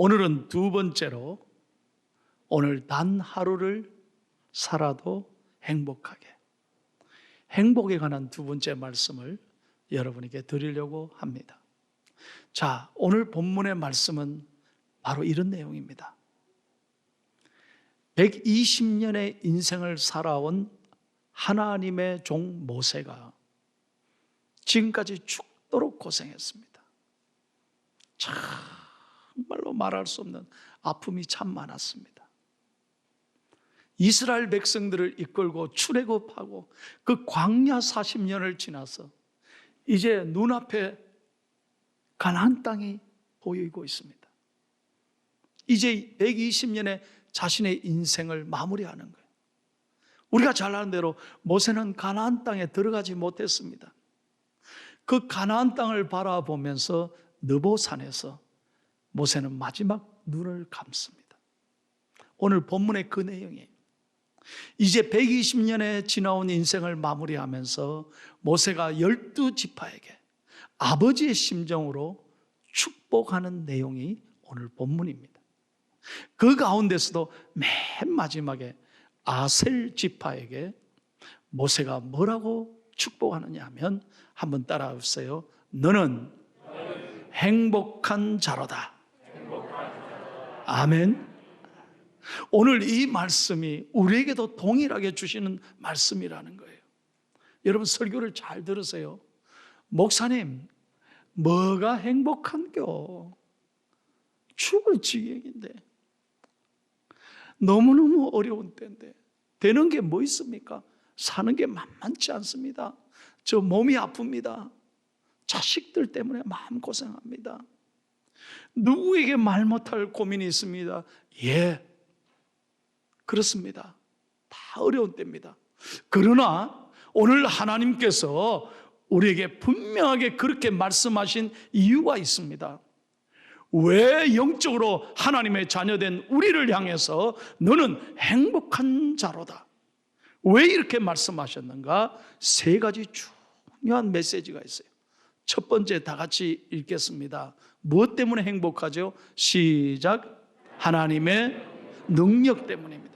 오늘은 두 번째로 오늘 단 하루를 살아도 행복하게, 행복에 관한 두 번째 말씀을 여러분에게 드리려고 합니다. 자, 오늘 본문의 말씀은 바로 이런 내용입니다. 120년의 인생을 살아온 하나님의 종 모세가 지금까지 죽도록 고생했습니다. 정말로 말할 수 없는 아픔이 참 많았습니다. 이스라엘 백성들을 이끌고 출애굽하고 그 광야 40년을 지나서 이제 눈앞에 가나안 땅이 보이고 있습니다. 이제 120년의 자신의 인생을 마무리하는 거예요. 우리가 잘 아는 대로 모세는 가나안 땅에 들어가지 못했습니다. 그 가나안 땅을 바라보면서 느보산에서 모세는 마지막 눈을 감습니다. 오늘 본문의 그 내용이에요. 이제 120년의 지나온 인생을 마무리하면서 모세가 12지파에게 아버지의 심정으로 축복하는 내용이 오늘 본문입니다. 그 가운데서도 맨 마지막에 아셀 지파에게 모세가 뭐라고 축복하느냐 하면 한번 따라하세요. 너는 행복한 자로다. 아멘. 오늘 이 말씀이 우리에게도 동일하게 주시는 말씀이라는 거예요. 여러분 설교를 잘 들으세요. 목사님, 뭐가 행복한겨? 죽을 지경인데, 너무너무 어려운 때인데 되는 게 뭐 있습니까? 사는 게 만만치 않습니다. 저 몸이 아픕니다. 자식들 때문에 마음고생합니다. 누구에게 말 못할 고민이 있습니다. 예, 그렇습니다. 다 어려운 때입니다. 그러나 오늘 하나님께서 우리에게 분명하게 그렇게 말씀하신 이유가 있습니다. 왜 영적으로 하나님의 자녀된 우리를 향해서 너는 행복한 자로다, 왜 이렇게 말씀하셨는가? 세 가지 중요한 메시지가 있어요. 첫 번째, 다 같이 읽겠습니다. 무엇 때문에 행복하죠? 시작. 하나님의 능력 때문입니다.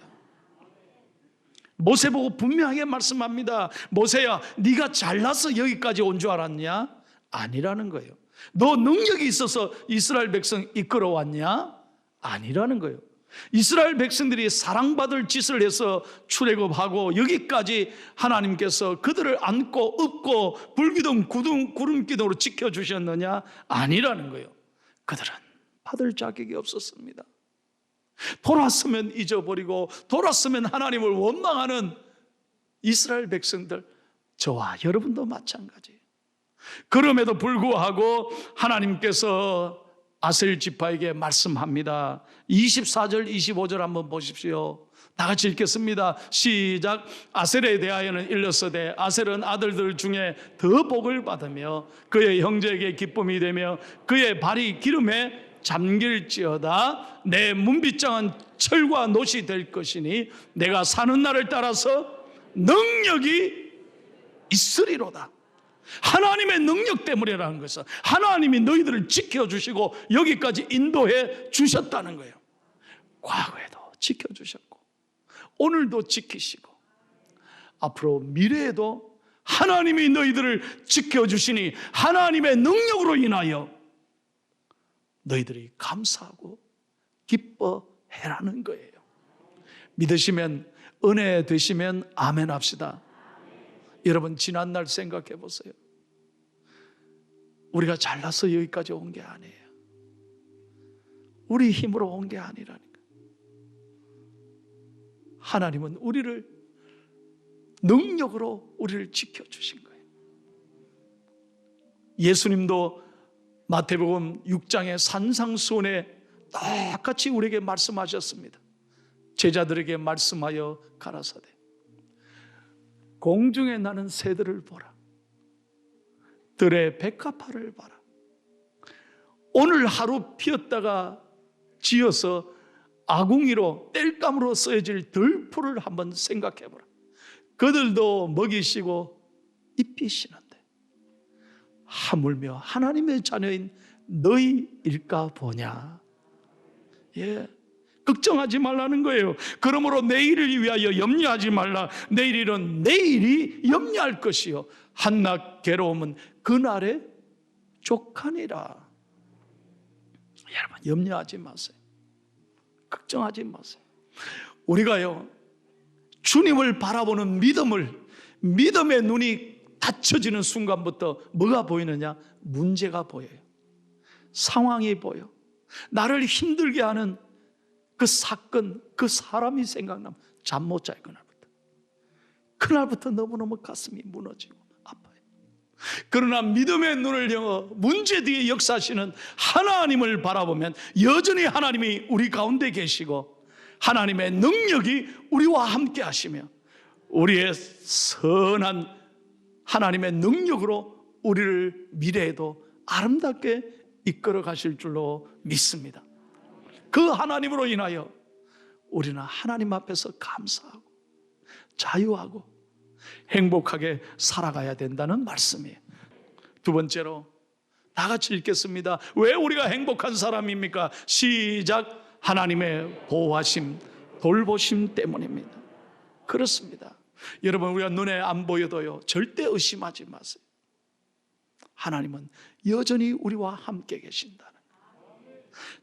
모세 보고 분명하게 말씀합니다. 모세야, 네가 잘나서 여기까지 온 줄 알았냐? 아니라는 거예요. 너 능력이 있어서 이스라엘 백성 이끌어왔냐? 아니라는 거예요. 이스라엘 백성들이 사랑받을 짓을 해서 출애굽하고 여기까지 하나님께서 그들을 안고 업고 불기둥 구름 기둥으로 지켜주셨느냐? 아니라는 거예요. 그들은 받을 자격이 없었습니다. 돌았으면 잊어버리고 돌았으면 하나님을 원망하는 이스라엘 백성들, 저와 여러분도 마찬가지예요. 그럼에도 불구하고 하나님께서 아셀 지파에게 말씀합니다. 24절 25절 한번 보십시오. 다 같이 읽겠습니다. 시작. 아셀에 대하여는 일렀으되 아셀은 아들들 중에 더 복을 받으며 그의 형제에게 기쁨이 되며 그의 발이 기름에 잠길지어다. 내 문빗장은 철과 놋이 될 것이니 내가 사는 날을 따라서 능력이 있으리로다. 하나님의 능력 때문이라는 것은 하나님이 너희들을 지켜주시고 여기까지 인도해 주셨다는 거예요. 과거에도 지켜주셨고 오늘도 지키시고 앞으로 미래에도 하나님이 너희들을 지켜주시니 하나님의 능력으로 인하여 너희들이 감사하고 기뻐해라는 거예요. 믿으시면, 은혜 되시면 아멘 합시다. 여러분, 지난날 생각해 보세요. 우리가 잘나서 여기까지 온 게 아니에요. 우리 힘으로 온 게 아니라니까. 하나님은 우리를 능력으로 우리를 지켜주신 거예요. 예수님도 마태복음 6장의 산상수훈에 똑같이 우리에게 말씀하셨습니다. 제자들에게 말씀하여 가라사대 공중에 나는 새들을 보라. 들의 백합화를 봐라. 오늘 하루 피었다가 지어서 아궁이로 땔감으로 쓰여질 들풀을 한번 생각해 보라. 그들도 먹이시고 입히시는데 하물며 하나님의 자녀인 너희일까 보냐. 예, 걱정하지 말라는 거예요. 그러므로 내일을 위하여 염려하지 말라. 내일은 내일이 염려할 것이요 한낱 괴로움은 그날에 족하니라. 여러분, 염려하지 마세요. 걱정하지 마세요. 우리가요, 주님을 바라보는 믿음의 눈이 닫혀지는 순간부터 뭐가 보이느냐? 문제가 보여요. 상황이 보여. 나를 힘들게 하는 그 사건, 그 사람이 생각나면 잠 못 자요. 그날부터 너무너무 가슴이 무너지고 아파요. 그러나 믿음의 눈을 열어 문제 뒤에 역사하시는 하나님을 바라보면 여전히 하나님이 우리 가운데 계시고 하나님의 능력이 우리와 함께 하시며 우리의 선한 하나님의 능력으로 우리를 미래에도 아름답게 이끌어 가실 줄로 믿습니다. 그 하나님으로 인하여 우리는 하나님 앞에서 감사하고 자유하고 행복하게 살아가야 된다는 말씀이에요. 두 번째로 다 같이 읽겠습니다. 왜 우리가 행복한 사람입니까? 시작. 하나님의 보호하심, 돌보심 때문입니다. 그렇습니다. 여러분, 우리가 눈에 안 보여도요, 절대 의심하지 마세요. 하나님은 여전히 우리와 함께 계신다는.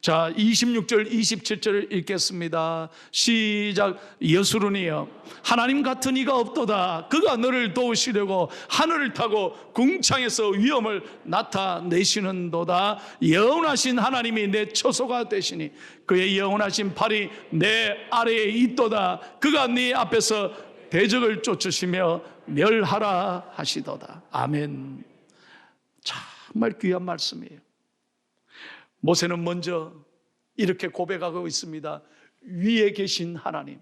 자, 26절 27절을 읽겠습니다. 시작. 여수르니여 하나님 같은 이가 없도다. 그가 너를 도우시려고 하늘을 타고 궁창에서 위엄을 나타내시는도다. 영원하신 하나님이 내 처소가 되시니 그의 영원하신 팔이 내 아래에 있도다. 그가 네 앞에서 대적을 쫓으시며 멸하라 하시도다. 아멘. 정말 귀한 말씀이에요. 모세는 먼저 이렇게 고백하고 있습니다. 위에 계신 하나님,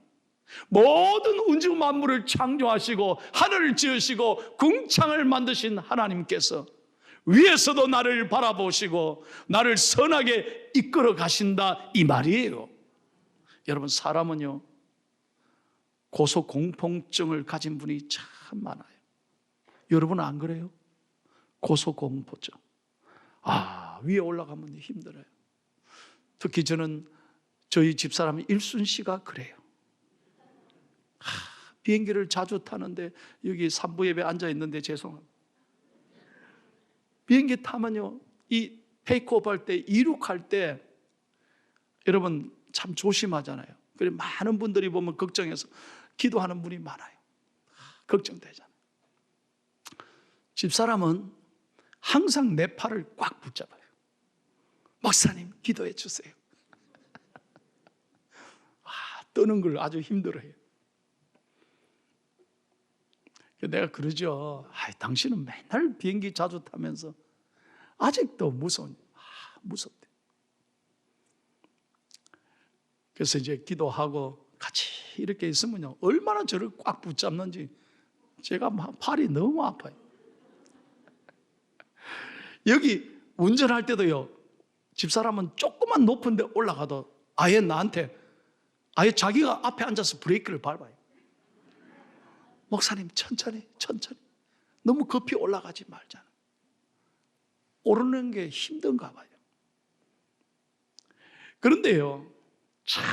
모든 우주 만물을 창조하시고 하늘을 지으시고 궁창을 만드신 하나님께서 위에서도 나를 바라보시고 나를 선하게 이끌어 가신다, 이 말이에요. 여러분, 사람은요, 고소공포증을 가진 분이 참 많아요. 여러분은 안 그래요? 고소공포증. 위에 올라가면 힘들어요. 특히 저는 저희 집사람 일순 씨가 그래요. 비행기를 자주 타는데 여기 3부 예배 앉아 있는데 죄송합니다. 비행기 타면요, 이 테이크오프 할 때, 이륙할 때 여러분 참 조심하잖아요. 그래서 많은 분들이 보면 걱정해서 기도하는 분이 많아요. 걱정되잖아요. 집사람은 항상 내 팔을 꽉 붙잡아요. 목사님, 기도해 주세요. 떠는 걸 아주 힘들어해요. 내가 그러죠. 당신은 맨날 비행기 자주 타면서 아직도 무섭대. 그래서 이제 기도하고 같이 이렇게 있으면요, 얼마나 저를 꽉 붙잡는지 제가 막 팔이 너무 아파요. 여기 운전할 때도요, 집사람은 조금만 높은 데 올라가도 아예 나한테 자기가 앞에 앉아서 브레이크를 밟아요. 목사님, 천천히 너무 급히 올라가지 말잖아. 오르는 게 힘든가 봐요. 그런데요, 참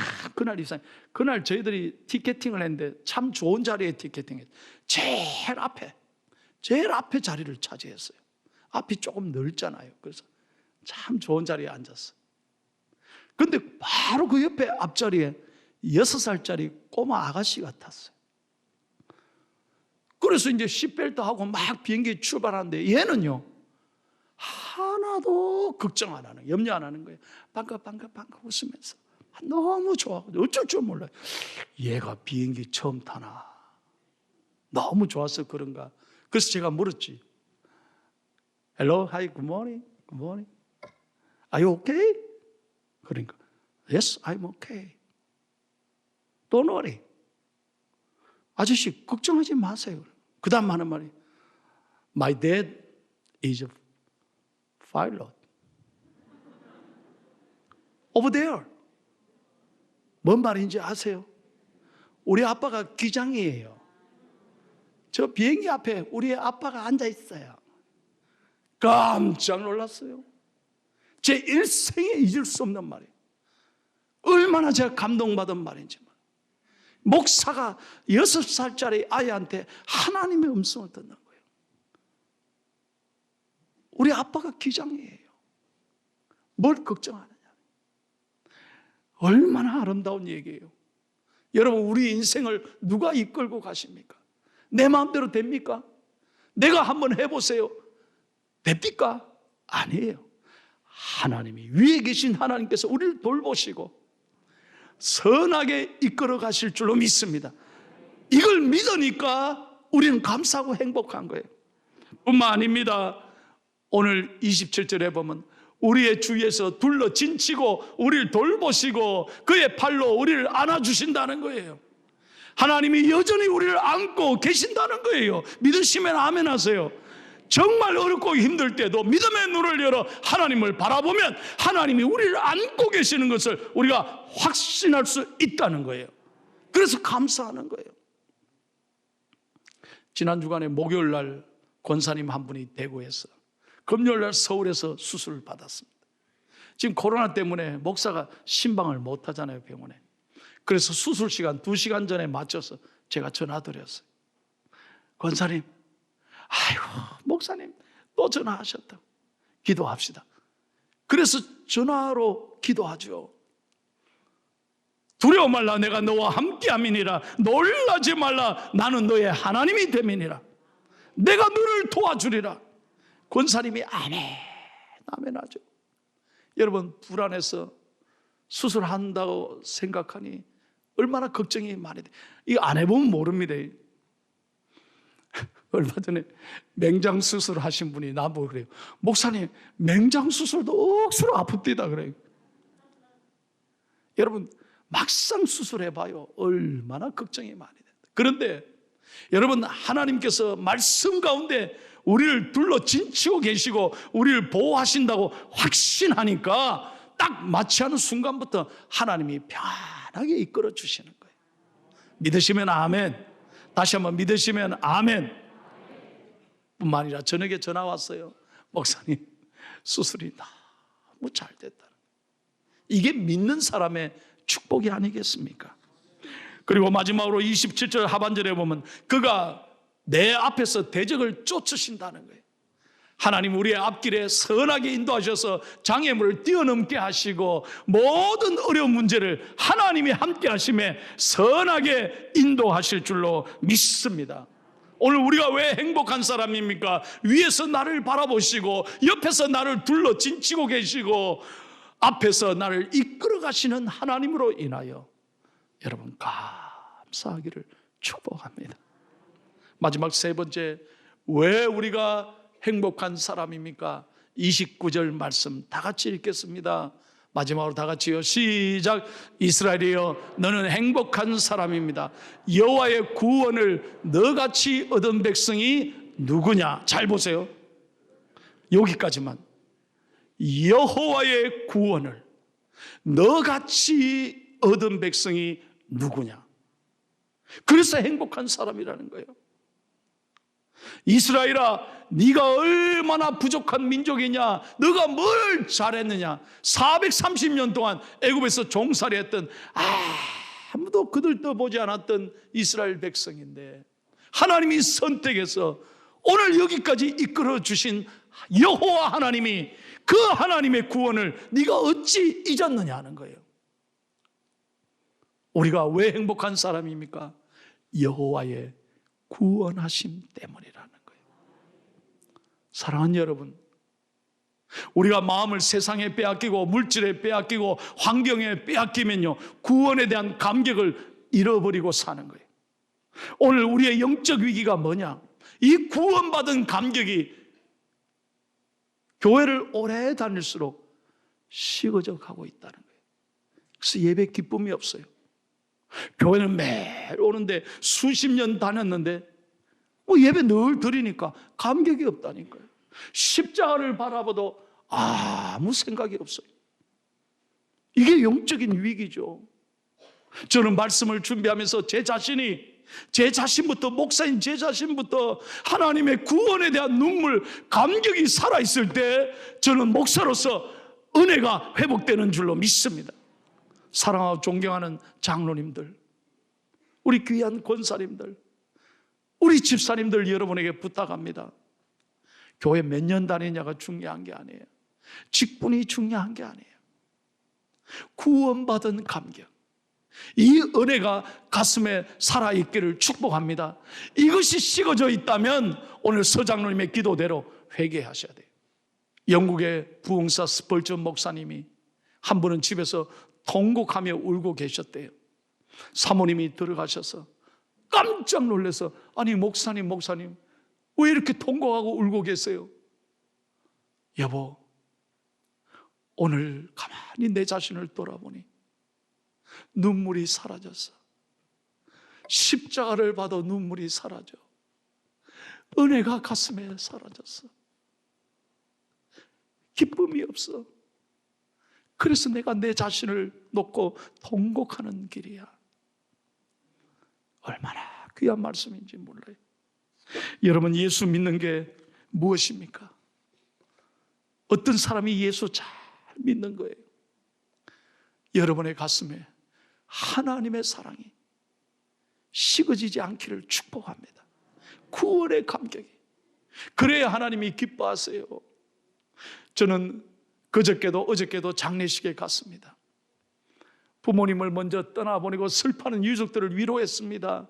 그날 저희들이 티켓팅을 했는데 참 좋은 자리에 티켓팅했어요. 제일 앞에 자리를 차지했어요. 앞이 조금 넓잖아요. 그래서 참 좋은 자리에 앉았어요. 그런데 바로 그 옆에 앞자리에 6살짜리 꼬마 아가씨가 탔어요. 그래서 이제 시트벨트 하고 막 비행기 출발하는데 얘는요, 하나도 걱정 안 하는, 염려 안 하는 거예요. 반가 웃으면서 너무 좋아하고 어쩔 줄 몰라요. 얘가 비행기 처음 타나, 너무 좋아서 그런가. 그래서 제가 물었지. Hello, hi, good morning. Are you okay? 그러니까 Yes, I'm okay. Don't worry. 아저씨, 걱정하지 마세요. 그 다음 하는 말이 My dad is a pilot. Over there. 뭔 말인지 아세요? 우리 아빠가 기장이에요. 저 비행기 앞에 우리 아빠가 앉아 있어요. 깜짝 놀랐어요. 제 일생에 잊을 수 없는 말이에요. 얼마나 제가 감동받은 말인지. 목사가 6살짜리 아이한테 하나님의 음성을 듣는 거예요. 우리 아빠가 기장이에요. 뭘 걱정하느냐. 얼마나 아름다운 얘기예요. 여러분, 우리 인생을 누가 이끌고 가십니까? 내 마음대로 됩니까? 내가 한번 해보세요. 됩니까? 아니에요. 하나님이, 위에 계신 하나님께서 우리를 돌보시고 선하게 이끌어 가실 줄로 믿습니다. 이걸 믿으니까 우리는 감사하고 행복한 거예요. 뿐만 아닙니다. 오늘 27절에 보면 우리의 주위에서 둘러 진치고 우리를 돌보시고 그의 팔로 우리를 안아주신다는 거예요. 하나님이 여전히 우리를 안고 계신다는 거예요. 믿으시면 아멘 하세요. 정말 어렵고 힘들 때도 믿음의 눈을 열어 하나님을 바라보면 하나님이 우리를 안고 계시는 것을 우리가 확신할 수 있다는 거예요. 그래서 감사하는 거예요. 지난 주간에 목요일 날 권사님 한 분이 대구에서, 금요일 날 서울에서 수술을 받았습니다. 지금 코로나 때문에 목사가 신방을 못 하잖아요, 병원에. 그래서 수술 시간 2시간 전에 맞춰서 제가 전화드렸어요. 권사님, 아이고 목사님 또 전화하셨다. 기도합시다. 그래서 전화로 기도하죠. 두려워 말라, 내가 너와 함께함이니라. 놀라지 말라, 나는 너의 하나님이 됨이니라. 내가 너를 도와주리라. 권사님이 아멘 아멘 하죠. 여러분, 불안해서 수술한다고 생각하니 얼마나 걱정이 많이 돼. 이거 안 해보면 모릅니다. 얼마 전에 맹장 수술 하신 분이 나보고 그래요. 목사님, 맹장 수술도 억수로 아픕니다 그래요. 여러분, 막상 수술해봐요. 얼마나 걱정이 많이 된다. 그런데 여러분, 하나님께서 말씀 가운데 우리를 둘러 진치고 계시고 우리를 보호하신다고 확신하니까 딱 마취하는 순간부터 하나님이 편하게 이끌어 주시는 거예요. 믿으시면 아멘. 다시 한번 믿으시면 아멘. 뿐만 아니라 저녁에 전화 왔어요. 목사님, 수술이 너무 잘 됐다. 이게 믿는 사람의 축복이 아니겠습니까? 그리고 마지막으로 27절 하반절에 보면 그가 내 앞에서 대적을 쫓으신다는 거예요. 하나님 우리의 앞길에 선하게 인도하셔서 장애물을 뛰어넘게 하시고 모든 어려운 문제를 하나님이 함께 하심에 선하게 인도하실 줄로 믿습니다. 오늘 우리가 왜 행복한 사람입니까? 위에서 나를 바라보시고 옆에서 나를 둘러 진치고 계시고 앞에서 나를 이끌어 가시는 하나님으로 인하여 여러분 감사하기를 축복합니다. 마지막 세 번째, 왜 우리가 행복한 사람입니까? 29절 말씀 다 같이 읽겠습니다. 마지막으로 다 같이요. 시작. 이스라엘이여, 너는 행복한 사람입니다. 여호와의 구원을 너같이 얻은 백성이 누구냐? 잘 보세요. 여기까지만. 여호와의 구원을 너같이 얻은 백성이 누구냐? 그래서 행복한 사람이라는 거예요. 이스라엘아, 네가 얼마나 부족한 민족이냐? 너가 뭘 잘했느냐? 430년 동안 애굽에서 종살이했던 아무도 그들도 보지 않았던 이스라엘 백성인데 하나님이 선택해서 오늘 여기까지 이끌어 주신 여호와 하나님이 그 하나님의 구원을 네가 어찌 잊었느냐 하는 거예요. 우리가 왜 행복한 사람입니까? 여호와의 구원하심 때문이라는 거예요. 사랑하는 여러분, 우리가 마음을 세상에 빼앗기고 물질에 빼앗기고 환경에 빼앗기면요, 구원에 대한 감격을 잃어버리고 사는 거예요. 오늘 우리의 영적 위기가 뭐냐? 이 구원받은 감격이 교회를 오래 다닐수록 식어져 가고 있다는 거예요. 그래서 예배 기쁨이 없어요. 교회는 매일 오는데 수십 년 다녔는데 예배 늘 드리니까 감격이 없다니까요. 십자가를 바라봐도 아무 생각이 없어요. 이게 영적인 위기죠. 저는 말씀을 준비하면서 제 자신부터, 목사인 제 자신부터 하나님의 구원에 대한 눈물, 감격이 살아있을 때 저는 목사로서 은혜가 회복되는 줄로 믿습니다. 사랑하고 존경하는 장로님들, 우리 귀한 권사님들, 우리 집사님들 여러분에게 부탁합니다. 교회 몇 년 다니냐가 중요한 게 아니에요. 직분이 중요한 게 아니에요. 구원받은 감격, 이 은혜가 가슴에 살아있기를 축복합니다. 이것이 식어져 있다면 오늘 서장로님의 기도대로 회개하셔야 돼요. 영국의 부흥사 스펄전 목사님이 한 번은 집에서 통곡하며 울고 계셨대요. 사모님이 들어가셔서 깜짝 놀라서, 아니 목사님 왜 이렇게 통곡하고 울고 계세요? 여보, 오늘 가만히 내 자신을 돌아보니 눈물이 사라졌어. 십자가를 봐도 눈물이 사라져. 은혜가 가슴에 사라졌어. 기쁨이 없어. 그래서 내가 내 자신을 놓고 통곡하는 길이야. 얼마나 귀한 말씀인지 몰라요. 여러분, 예수 믿는 게 무엇입니까? 어떤 사람이 예수 잘 믿는 거예요? 여러분의 가슴에 하나님의 사랑이 식어지지 않기를 축복합니다. 구원의 감격이. 그래야 하나님이 기뻐하세요. 저는 그저께도 어저께도 장례식에 갔습니다. 부모님을 먼저 떠나보내고 슬퍼하는 유족들을 위로했습니다.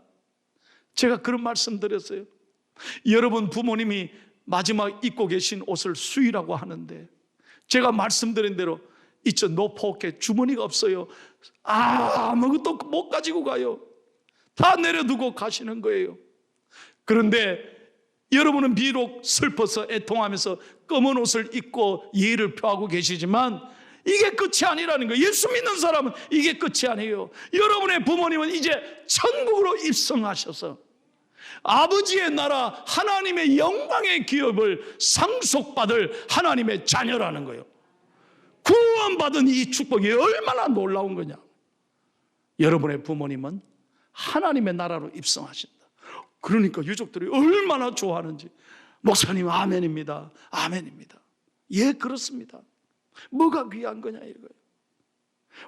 제가 그런 말씀 드렸어요. 여러분 부모님이 마지막 입고 계신 옷을 수의라고 하는데, 제가 말씀드린 대로 있죠, 노포켓 주머니가 없어요. 아무것도 못 가지고 가요. 다 내려두고 가시는 거예요. 그런데 여러분은 비록 슬퍼서 애통하면서 검은 옷을 입고 예의를 표하고 계시지만 이게 끝이 아니라는 거예요. 예수 믿는 사람은 이게 끝이 아니에요. 여러분의 부모님은 이제 천국으로 입성하셔서 아버지의 나라 하나님의 영광의 기업을 상속받을 하나님의 자녀라는 거예요. 구원받은 이 축복이 얼마나 놀라운 거냐. 여러분의 부모님은 하나님의 나라로 입성하신다. 그러니까 유족들이 얼마나 좋아하는지. 목사님 아멘입니다. 아멘입니다. 예, 그렇습니다. 뭐가 귀한 거냐 이거예요.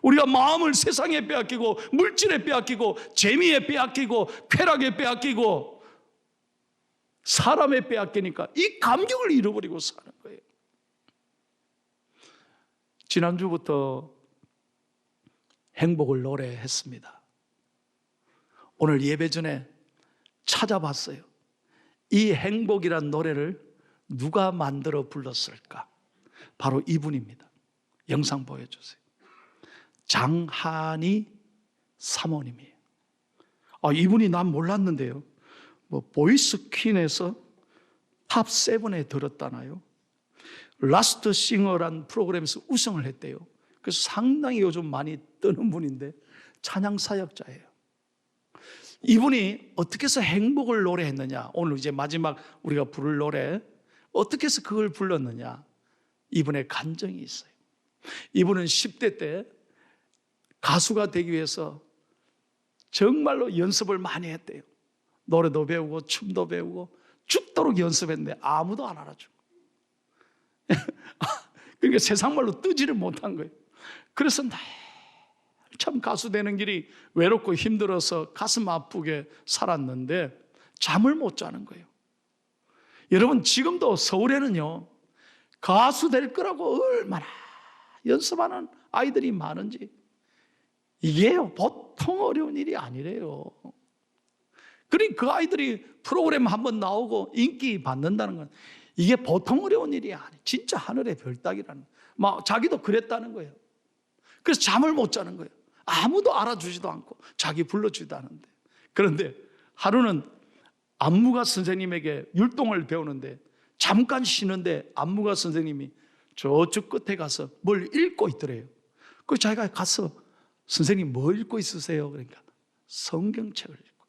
우리가 마음을 세상에 빼앗기고 물질에 빼앗기고 재미에 빼앗기고 쾌락에 빼앗기고 사람에 빼앗기니까 이 감격을 잃어버리고 사는 거예요. 지난주부터 행복을 노래했습니다. 오늘 예배 전에 찾아봤어요. 이 행복이란 노래를 누가 만들어 불렀을까? 바로 이분입니다. 영상 보여주세요. 장한희 사모님이에요. 이분이 난 몰랐는데요. 보이스 퀸에서 탑 7에 들었다나요? 라스트 싱어란 프로그램에서 우승을 했대요. 그래서 상당히 요즘 많이 뜨는 분인데 찬양 사역자예요. 이분이 어떻게 해서 행복을 노래했느냐, 오늘 이제 마지막 우리가 부를 노래 어떻게 해서 그걸 불렀느냐, 이분의 간증이 있어요. 이분은 10대 때 가수가 되기 위해서 정말로 연습을 많이 했대요. 노래도 배우고 춤도 배우고 죽도록 연습했는데 아무도 안 알아주고 그러니까 세상 말로 뜨지를 못한 거예요. 그래서 참 가수 되는 길이 외롭고 힘들어서 가슴 아프게 살았는데 잠을 못 자는 거예요. 여러분, 지금도 서울에는요 가수 될 거라고 얼마나 연습하는 아이들이 많은지, 이게 보통 어려운 일이 아니래요. 그러니 그 아이들이 프로그램 한번 나오고 인기 받는다는 건 이게 보통 어려운 일이 아니에요. 진짜 하늘의 별 따기라는, 막 자기도 그랬다는 거예요. 그래서 잠을 못 자는 거예요. 아무도 알아주지도 않고 자기 불러주지도 않는데. 그런데 하루는 안무가 선생님에게 율동을 배우는데 잠깐 쉬는데 안무가 선생님이 저쪽 끝에 가서 뭘 읽고 있더래요. 그래서 자기가 가서 선생님 뭐 읽고 있으세요? 그러니까 성경책을 읽고.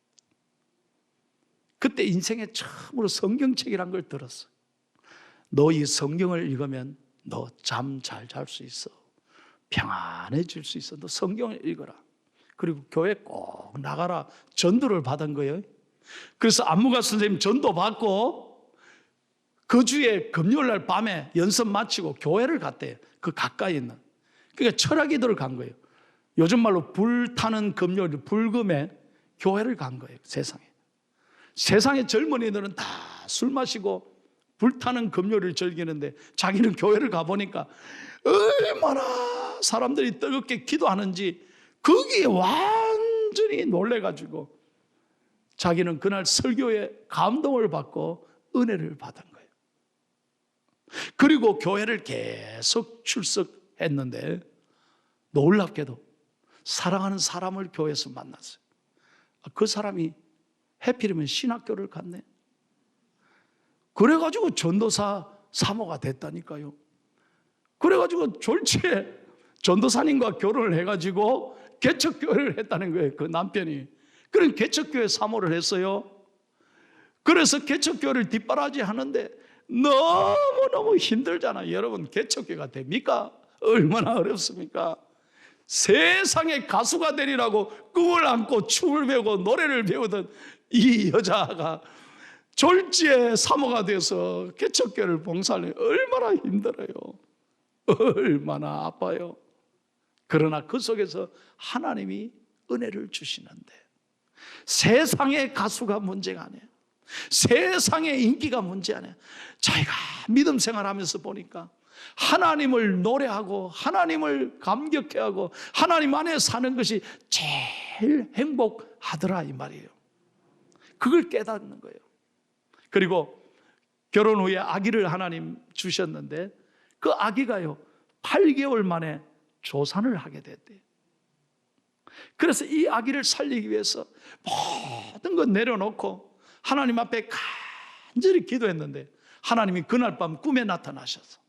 그때 인생에 처음으로 성경책이란 걸 들었어. 너 이 성경을 읽으면 너 잠 잘 잘 수 있어. 평안해질 수 있어. 너 성경을 읽어라. 그리고 교회 꼭 나가라. 전도를 받은 거예요. 그래서 안무가 선생님 전도 받고 그 주에 금요일날 밤에 연습 마치고 교회를 갔대요. 그 가까이 있는. 그러니까 철학기도를 간 거예요. 요즘 말로 불타는 금요일, 불금에 교회를 간 거예요. 세상의 젊은이들은 다 술 마시고 불타는 금요일을 즐기는데 자기는 교회를 가보니까 얼마나 사람들이 뜨겁게 기도하는지 거기에 완전히 놀래가지고 자기는 그날 설교에 감동을 받고 은혜를 받은 거예요. 그리고 교회를 계속 출석했는데 놀랍게도 사랑하는 사람을 교회에서 만났어요. 그 사람이 해필이면 신학교를 갔네. 그래가지고 전도사 사모가 됐다니까요. 그래가지고 졸지에 전도사님과 결혼을 해가지고 개척교회를 했다는 거예요. 그 남편이. 그런 개척교회 사모를 했어요. 그래서 개척교회를 뒷바라지 하는데 너무너무 힘들잖아요. 여러분, 개척교회가 됩니까? 얼마나 어렵습니까? 세상의 가수가 되리라고 꿈을 안고 춤을 배우고 노래를 배우던 이 여자가 졸지에 사모가 돼서 개척교회를 봉사하려니 얼마나 힘들어요. 얼마나 아파요. 그러나 그 속에서 하나님이 은혜를 주시는데 세상의 가수가 문제가 아니에요. 세상의 인기가 문제 아니에요. 자기가 믿음 생활하면서 보니까 하나님을 노래하고 하나님을 감격해하고 하나님 안에 사는 것이 제일 행복하더라 이 말이에요. 그걸 깨닫는 거예요. 그리고 결혼 후에 아기를 하나님 주셨는데 그 아기가요 8개월 만에 조산을 하게 됐대요. 그래서 이 아기를 살리기 위해서 모든 것 내려놓고 하나님 앞에 간절히 기도했는데 하나님이 그날 밤 꿈에 나타나셔서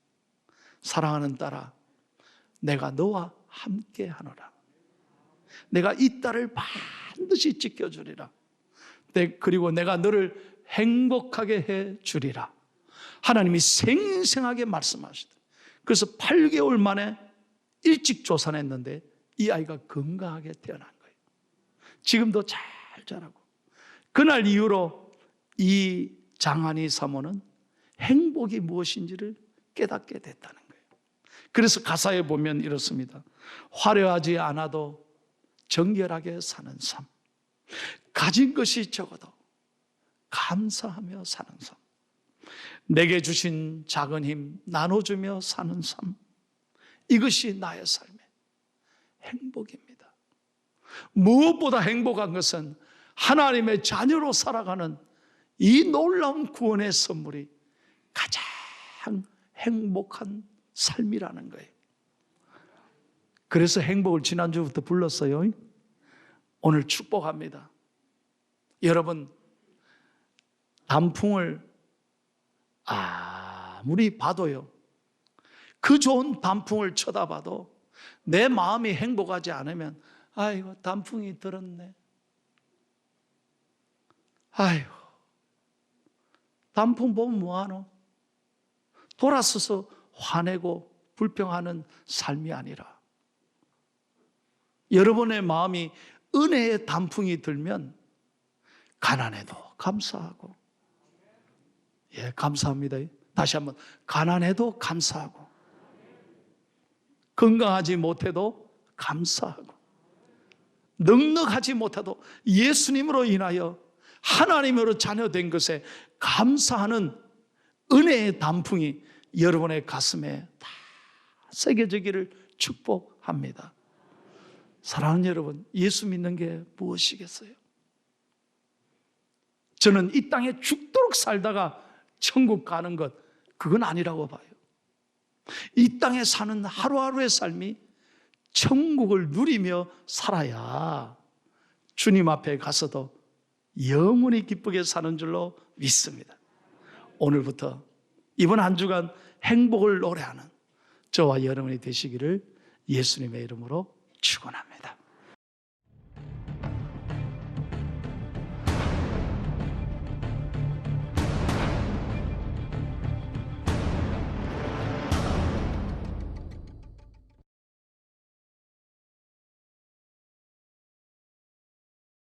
사랑하는 딸아, 내가 너와 함께 하노라. 내가 이 딸을 반드시 지켜주리라. 그리고 내가 너를 행복하게 해주리라. 하나님이 생생하게 말씀하시더라. 그래서 8개월 만에 일찍 조산했는데 이 아이가 건강하게 태어난 거예요. 지금도 잘 자라고. 그날 이후로 이 장한이 사모는 행복이 무엇인지를 깨닫게 됐다는 거예요. 그래서 가사에 보면 이렇습니다. 화려하지 않아도 정결하게 사는 삶, 가진 것이 적어도 감사하며 사는 삶, 내게 주신 작은 힘 나눠주며 사는 삶, 이것이 나의 삶의 행복입니다. 무엇보다 행복한 것은 하나님의 자녀로 살아가는 이 놀라운 구원의 선물이 가장 행복한 삶이라는 거예요. 그래서 행복을 지난주부터 불렀어요. 오늘 축복합니다. 여러분, 단풍을 아무리 봐도요, 그 좋은 단풍을 쳐다봐도 내 마음이 행복하지 않으면 아이고 단풍이 들었네, 아이고 단풍 보면 뭐하노? 돌아서서 화내고 불평하는 삶이 아니라 여러분의 마음이 은혜의 단풍이 들면 가난해도 감사하고, 감사합니다. 다시 한번, 가난해도 감사하고, 건강하지 못해도 감사하고, 넉넉하지 못해도 예수님으로 인하여 하나님으로 자녀된 것에 감사하는 은혜의 단풍이 여러분의 가슴에 다 새겨지기를 축복합니다. 사랑하는 여러분, 예수 믿는 게 무엇이겠어요? 저는 이 땅에 죽도록 살다가 천국 가는 것, 그건 아니라고 봐요. 이 땅에 사는 하루하루의 삶이 천국을 누리며 살아야 주님 앞에 가서도 영원히 기쁘게 사는 줄로 믿습니다. 오늘부터 이번 한 주간 행복을 노래하는 저와 여러분이 되시기를 예수님의 이름으로 축원합니다.